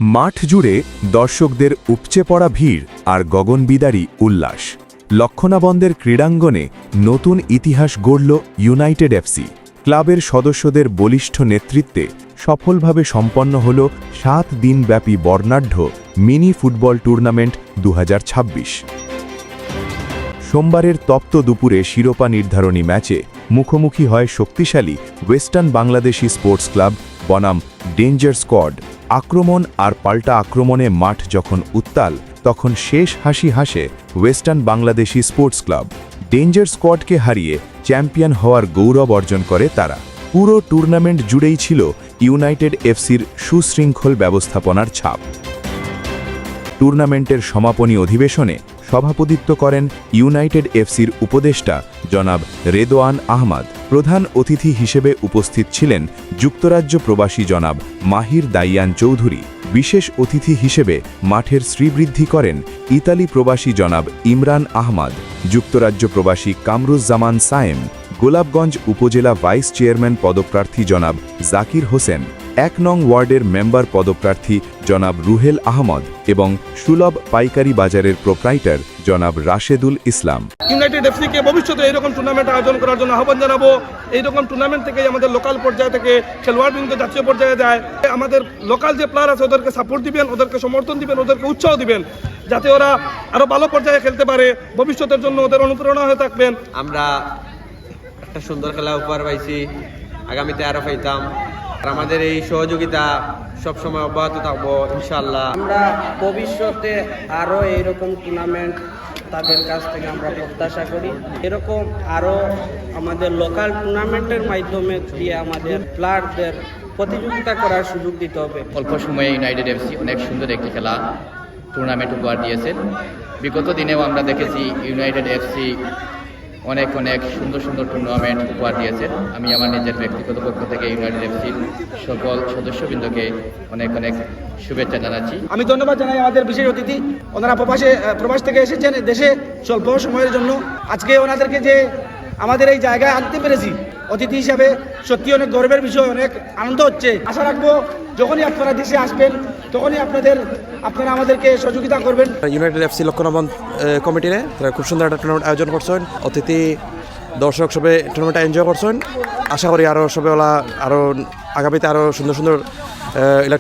মাঠ জুড়ে দর্শকদের উপচে পড়া ভিড় আর গগনবিদারী উল্লাস। লক্ষণাবন্দের ক্রীড়াঙ্গনে নতুন ইতিহাস গড়ল ইউনাইটেড এফসি। ক্লাবের সদস্যদের বলিষ্ঠ নেতৃত্বে সফলভাবে সম্পন্ন হল 7 দিনব্যাপী বর্ণাঢ্য মিনি ফুটবল টুর্নামেন্ট 2026। সোমবারের তপ্ত দুপুরে শিরোপা নির্ধারণী ম্যাচে মুখোমুখি হয় শক্তিশালী ওয়েস্টার্ন বাংলাদেশি স্পোর্টস ক্লাব বনাম ডেঞ্জার স্কোয়াড। আক্রমণ আর পাল্টা আক্রমণে মাঠ যখন উত্তাল, তখন শেষ হাসি হাসে western Bangladeshi sports club. Danger স্কোয়াডকে হারিয়ে চ্যাম্পিয়ন হওয়ার গৌরব অর্জন করে তারা। পুরো টুর্নামেন্ট জুড়েই ছিল ইউনাইটেড এফসির সুশৃঙ্খল ব্যবস্থাপনার ছাপ। টুর্নামেন্টের সমাপনী অধিবেশনে সভাপতিত্ব করেন ইউনাইটেড এফসির উপদেষ্টা জনাব রেদোয়ান আহমদ। প্রধান অতিথি হিসেবে উপস্থিত ছিলেন যুক্তরাজ্য প্রবাসী জনাব মাহির দাইয়ান চৌধুরী। বিশেষ অতিথি হিসেবে মাঠের শ্রীবৃদ্ধি করেন ইতালি প্রবাসী জনাব ইমরান আহমদ, যুক্তরাজ্য প্রবাসী কামরুজ্জামান সায়েম, গোলাপগঞ্জ উপজেলা ভাইস চেয়ারম্যান পদপ্রার্থী জনাব জাকির হোসেন, 1 নং ওয়ার্ডের মেম্বার পদপ্রার্থী জনাব রুহেল আহমদ এবং সুলভ পাইকারি বাজারের প্রোপ্রাইটার জনাব রাশেদুল ইসলাম। ইউনাইটেড এফসিকে ভবিষ্যতে এইরকম টুর্নামেন্ট আয়োজন করার জন্য আহ্বান জানাবো। এইরকম টুর্নামেন্ট থেকে আমাদের লোকাল পর্যায় থেকে খেলোয়াড়বৃন্দ জাতীয় পর্যায়ে যায়। আমাদের লোকাল যে প্লেয়ার আছে ওদেরকে সাপোর্ট দিবেন, ওদেরকে সমর্থন দিবেন, ওদেরকে উৎসাহ দিবেন, যাতে ওরা আরো ভালো পর্যায়ে খেলতে পারে। ভবিষ্যতের জন্য ওদের অনুপ্রেরণা হয়ে থাকবেন। আমরা একটা সুন্দর খেলা উপহার পাইছি, আগামীতে আরো পাইতাম। আর আমাদের এই সহযোগিতা সবসময় অব্যাহত থাকবো ইনশাল্লাহ। আমরা ভবিষ্যতে আরো এইরকম টুর্নামেন্ট তাদের কাছ থেকে আমরা প্রত্যাশা করি। এরকম আরো আমাদের লোকাল টুর্নামেন্টের মাধ্যমে দিয়ে আমাদের প্লেয়ারদের প্রতিযোগিতা করার সুযোগ দিতে হবে। অল্প সময়ে ইউনাইটেড এফসি অনেক সুন্দর একটি খেলা টুর্নামেন্ট উপহার দিয়েছেন। বিগত দিনেও আমরা দেখেছি ইউনাইটেড এফসি অনেক সুন্দর টুর্নামেন্ট উপহার দিয়েছেন। আমি আমার নিজের ব্যক্তিগত পক্ষ থেকে ইউনাইটেড এফসির সকল সদস্যবৃন্দকে অনেক শুভেচ্ছা জানাচ্ছি। আমি ধন্যবাদ জানাই আমাদের বিশেষ অতিথি। ওনারা প্রবাস থেকে এসেছেন দেশে স্বল্প সময়ের জন্য। আজকে ওনাদেরকে যে আমাদের এই জায়গায় আনতে পেরেছি অতিথি হিসাবে, সত্যি অনেক গর্বের বিষয়, অনেক আনন্দ হচ্ছে। আশা রাখবো যখনই আপনারা দেশে আসবেন তখনই আপনারা আমাদেরকে সহযোগিতা করবেন। ইউনাইটেড এফসি লক্ষণাবন্দ কমিটিরে তারা খুব সুন্দর একটা টুর্নামেন্ট আয়োজন করছেন। অতিথি দর্শক সবে টুর্নামেন্ট এনজয় করছেন। আশা করি আরও সবে আরও আগামীতে আরও সুন্দর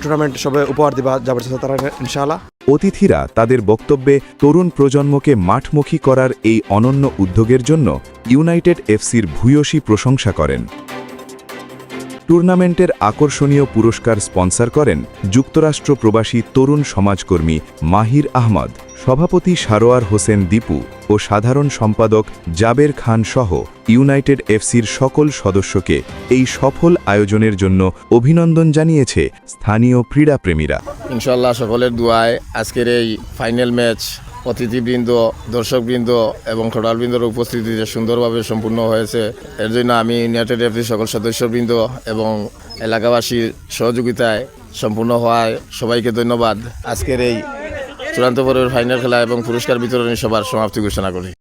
টুর্নামেন্ট সবে উপহার দিবা যাবার তারা ইনশাআল্লাহ। অতিথিরা তাদের বক্তব্যে তরুণ প্রজন্মকে মাঠমুখী করার এই অনন্য উদ্যোগের জন্য ইউনাইটেড এফসির ভূয়সী প্রশংসা করেন। টুর্নামেন্টের আকর্ষণীয় পুরস্কার স্পন্সর করেন যুক্তরাষ্ট্র প্রবাসী তরুণ সমাজকর্মী মাহির আহমদ, সভাপতি সারোয়ার হোসেন দীপু ও সাধারণ সম্পাদক জাবের খান সহ ইউনাইটেড এফসির সকল সদস্যকে এই সফল আয়োজনের জন্য অভিনন্দন জানিয়েছে স্থানীয় ক্রীড়াপ্রেমীরা। ইনশাল্লাহ সকলের দোয়ায় আজকের এই ফাইনাল ম্যাচ অতিথিবৃন্দ, দর্শকবৃন্দ এবং খেলোয়াড়বৃন্দর উপস্থিতিতে সুন্দরভাবে সম্পূর্ণ হয়েছে। এর জন্য আমি ইউনাইটেড এফসির সকল সদস্যবৃন্দ এবং এলাকাবাসীর সহযোগিতায় সম্পূর্ণ হওয়ায় সবাইকে ধন্যবাদ। আজকের এই চূড়ান্ত পর্বের ফাইনাল খেলা এবং পুরস্কার বিতরণী সভার সমাপ্তি ঘোষণা করি।